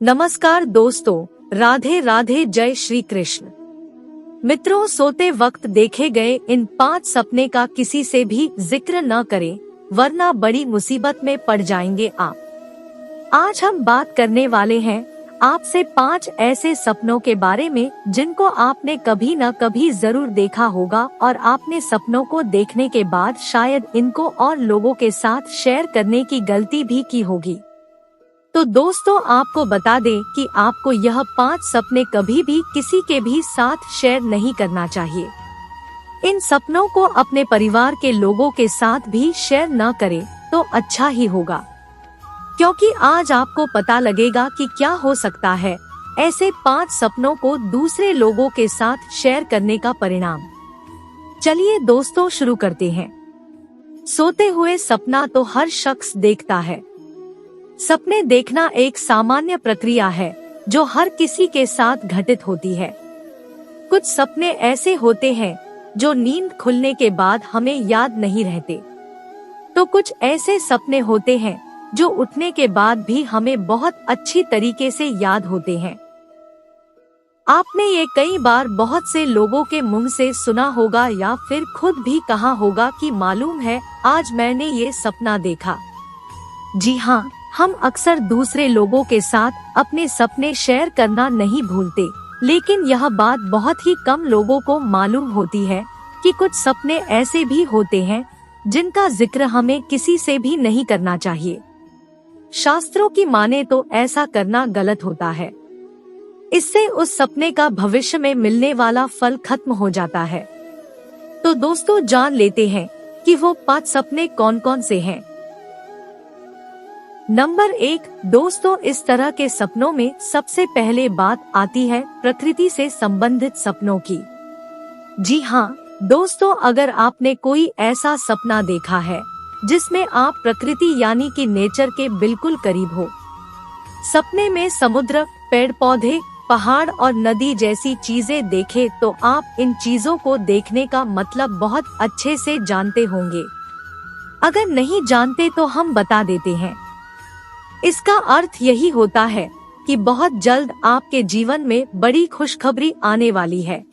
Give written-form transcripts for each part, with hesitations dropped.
नमस्कार दोस्तों, राधे राधे, जय श्री कृष्ण। मित्रों, सोते वक्त देखे गए इन 5 सपने का किसी से भी जिक्र न करें, वरना बड़ी मुसीबत में पड़ जाएंगे आप। आज हम बात करने वाले हैं आपसे 5 ऐसे सपनों के बारे में जिनको आपने कभी न कभी जरूर देखा होगा और आपने सपनों को देखने के बाद शायद इनको और लोगों के साथ शेयर करने की गलती भी की होगी। तो दोस्तों, आपको बता दें कि आपको यह 5 सपने कभी भी किसी के भी साथ शेयर नहीं करना चाहिए। इन सपनों को अपने परिवार के लोगों के साथ भी शेयर न करें तो अच्छा ही होगा, क्योंकि आज आपको पता लगेगा कि क्या हो सकता है ऐसे 5 सपनों को दूसरे लोगों के साथ शेयर करने का परिणाम। चलिए दोस्तों, शुरू करते हैं। सोते हुए सपना तो हर शख्स देखता है। सपने देखना एक सामान्य प्रक्रिया है जो हर किसी के साथ घटित होती है। कुछ सपने ऐसे होते हैं जो नींद खुलने के बाद हमें याद नहीं रहते, तो कुछ ऐसे सपने होते हैं जो उठने के बाद भी हमें बहुत अच्छी तरीके से याद होते हैं। आपने ये कई बार बहुत से लोगों के मुंह से सुना होगा या फिर खुद भी कहा होगा कि मालूम है, आज मैंने ये सपना देखा। जी हाँ, हम अक्सर दूसरे लोगों के साथ अपने सपने शेयर करना नहीं भूलते, लेकिन यह बात बहुत ही कम लोगों को मालूम होती है कि कुछ सपने ऐसे भी होते हैं जिनका जिक्र हमें किसी से भी नहीं करना चाहिए। शास्त्रों की माने तो ऐसा करना गलत होता है। इससे उस सपने का भविष्य में मिलने वाला फल खत्म हो जाता है। तो दोस्तों, जान लेते हैं कि वो 5 सपने कौन कौन से हैं। नंबर 1, दोस्तों, इस तरह के सपनों में सबसे पहले बात आती है प्रकृति से संबंधित सपनों की। जी हाँ दोस्तों, अगर आपने कोई ऐसा सपना देखा है जिसमें आप प्रकृति यानी कि नेचर के बिल्कुल करीब हो, सपने में समुद्र, पेड़ पौधे, पहाड़ और नदी जैसी चीजें देखे, तो आप इन चीजों को देखने का मतलब बहुत अच्छे से जानते होंगे। अगर नहीं जानते तो हम बता देते हैं। इसका अर्थ यही होता है कि बहुत जल्द आपके जीवन में बड़ी खुशखबरी आने वाली है।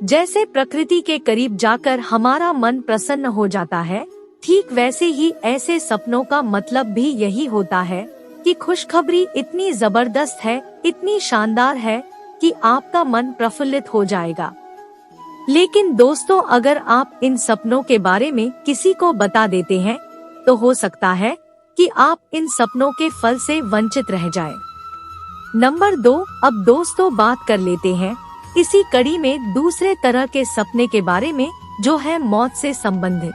जैसे प्रकृति के करीब जाकर हमारा मन प्रसन्न हो जाता है, ठीक वैसे ही ऐसे सपनों का मतलब भी यही होता है कि खुशखबरी इतनी जबरदस्त है, इतनी शानदार है कि आपका मन प्रफुल्लित हो जाएगा। लेकिन दोस्तों, अगर आप इन सपनों के बारे में किसी को बता देते हैं तो हो सकता है कि आप इन सपनों के फल से वंचित रह जाएं। नंबर 2, अब दोस्तों बात कर लेते हैं इसी कड़ी में दूसरे तरह के सपने के बारे में, जो है मौत से संबंधित।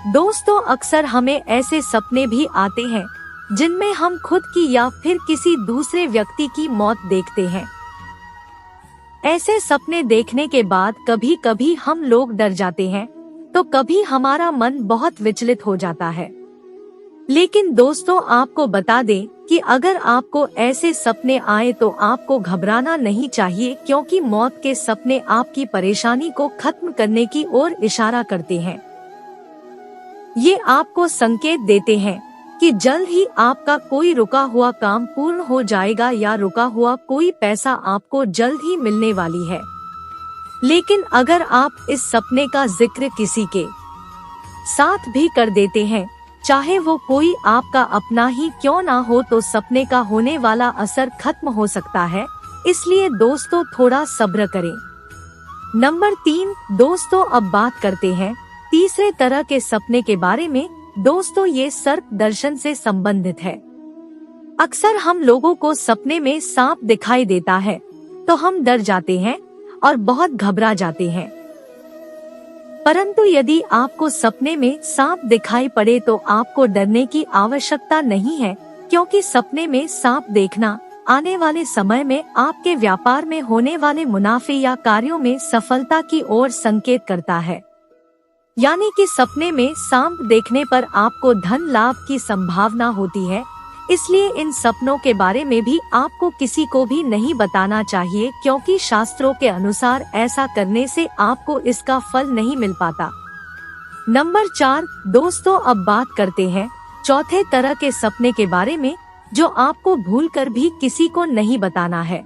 दोस्तों, अक्सर हमें ऐसे सपने भी आते हैं जिनमें हम खुद की या फिर किसी दूसरे व्यक्ति की मौत देखते हैं। ऐसे सपने देखने के बाद कभी कभी हम लोग डर जाते हैं, तो कभी हमारा मन बहुत विचलित हो जाता है। लेकिन दोस्तों, आपको बता दें कि अगर आपको ऐसे सपने आए तो आपको घबराना नहीं चाहिए, क्योंकि मौत के सपने आपकी परेशानी को खत्म करने की ओर इशारा करते हैं। ये आपको संकेत देते हैं कि जल्द ही आपका कोई रुका हुआ काम पूर्ण हो जाएगा या रुका हुआ कोई पैसा आपको जल्द ही मिलने वाली है। लेकिन अगर आप इस सपने का जिक्र किसी के साथ भी कर देते हैं, चाहे वो कोई आपका अपना ही क्यों ना हो, तो सपने का होने वाला असर खत्म हो सकता है। इसलिए दोस्तों, थोड़ा सब्र करें। नंबर 3, दोस्तों, अब बात करते हैं तीसरे तरह के सपने के बारे में। दोस्तों, ये सर्प दर्शन से संबंधित है। अक्सर हम लोगों को सपने में सांप दिखाई देता है तो हम डर जाते हैं और बहुत घबरा जाते हैं। परंतु यदि आपको सपने में सांप दिखाई पड़े तो आपको डरने की आवश्यकता नहीं है, क्योंकि सपने में सांप देखना आने वाले समय में आपके व्यापार में होने वाले मुनाफे या कार्यों में सफलता की ओर संकेत करता है। यानी कि सपने में सांप देखने पर आपको धन लाभ की संभावना होती है। इसलिए इन सपनों के बारे में भी आपको किसी को भी नहीं बताना चाहिए, क्योंकि शास्त्रों के अनुसार ऐसा करने से आपको इसका फल नहीं मिल पाता। नंबर 4, दोस्तों, अब बात करते हैं चौथे तरह के सपने के बारे में, जो आपको भूलकर भी किसी को नहीं बताना है।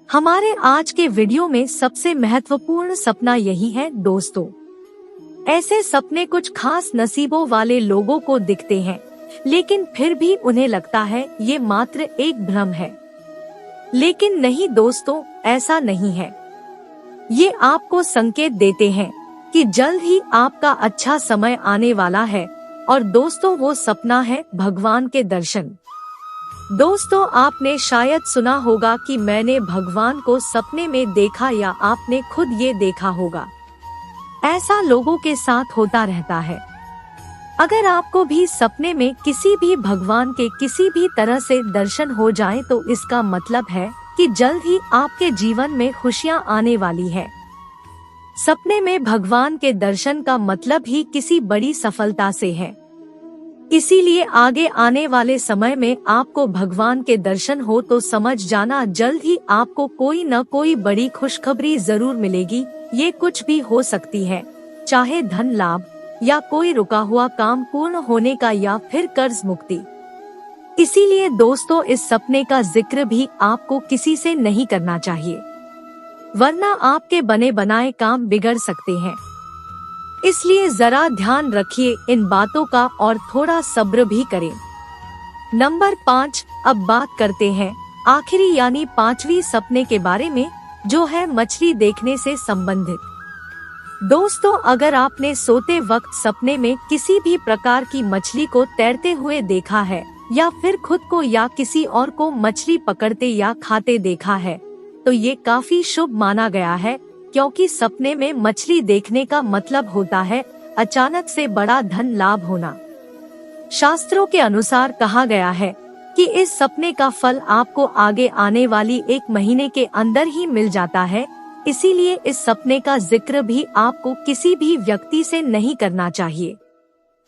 हमारे आज के वीडियो में सबसे महत्वपूर्ण सपना यही है दोस्तों। ऐसे सपने कुछ खास नसीबों वाले लोगों को दिखते हैं, लेकिन फिर भी उन्हें लगता है ये मात्र एक भ्रम है। लेकिन नहीं दोस्तों, ऐसा नहीं है। ये आपको संकेत देते हैं कि जल्द ही आपका अच्छा समय आने वाला है। और दोस्तों, वो सपना है भगवान के दर्शन। दोस्तों, आपने शायद सुना होगा कि मैंने भगवान को सपने में देखा, या आपने खुद ये देखा होगा। ऐसा लोगों के साथ होता रहता है। अगर आपको भी सपने में किसी भी भगवान के किसी भी तरह से दर्शन हो जाए तो इसका मतलब है कि जल्द ही आपके जीवन में खुशियां आने वाली है। सपने में भगवान के दर्शन का मतलब ही किसी बड़ी सफलता से है। इसीलिए आगे आने वाले समय में आपको भगवान के दर्शन हो तो समझ जाना जल्द ही आपको कोई न कोई बड़ी खुशखबरी जरूर मिलेगी। ये कुछ भी हो सकती है, चाहे धन लाभ या कोई रुका हुआ काम पूर्ण होने का या फिर कर्ज मुक्ति। इसीलिए दोस्तों, इस सपने का जिक्र भी आपको किसी से नहीं करना चाहिए, वरना आपके बने बनाए काम बिगड़ सकते हैं। इसलिए जरा ध्यान रखिए इन बातों का और थोड़ा सब्र भी करें। नंबर 5, अब बात करते हैं आखिरी यानी 5वीं सपने के बारे में, जो है मछली देखने से संबंधित। दोस्तों, अगर आपने सोते वक्त सपने में किसी भी प्रकार की मछली को तैरते हुए देखा है, या फिर खुद को या किसी और को मछली पकड़ते या खाते देखा है, तो ये काफी शुभ माना गया है, क्योंकि सपने में मछली देखने का मतलब होता है अचानक से बड़ा धन लाभ होना। शास्त्रों के अनुसार कहा गया है कि इस सपने का फल आपको आगे आने वाली 1 महीने के अंदर ही मिल जाता है। इसीलिए इस सपने का जिक्र भी आपको किसी भी व्यक्ति से नहीं करना चाहिए।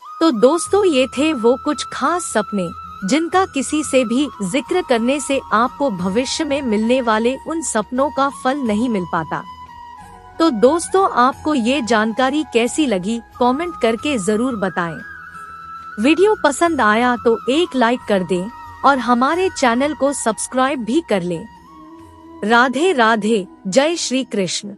तो दोस्तों, ये थे वो कुछ खास सपने जिनका किसी से भी जिक्र करने से आपको भविष्य में मिलने वाले उन सपनों का फल नहीं मिल पाता। तो दोस्तों, आपको ये जानकारी कैसी लगी कमेंट करके जरूर बताएं। वीडियो पसंद आया तो एक लाइक कर दें और हमारे चैनल को सब्सक्राइब भी कर लें। राधे राधे, जय श्री कृष्ण।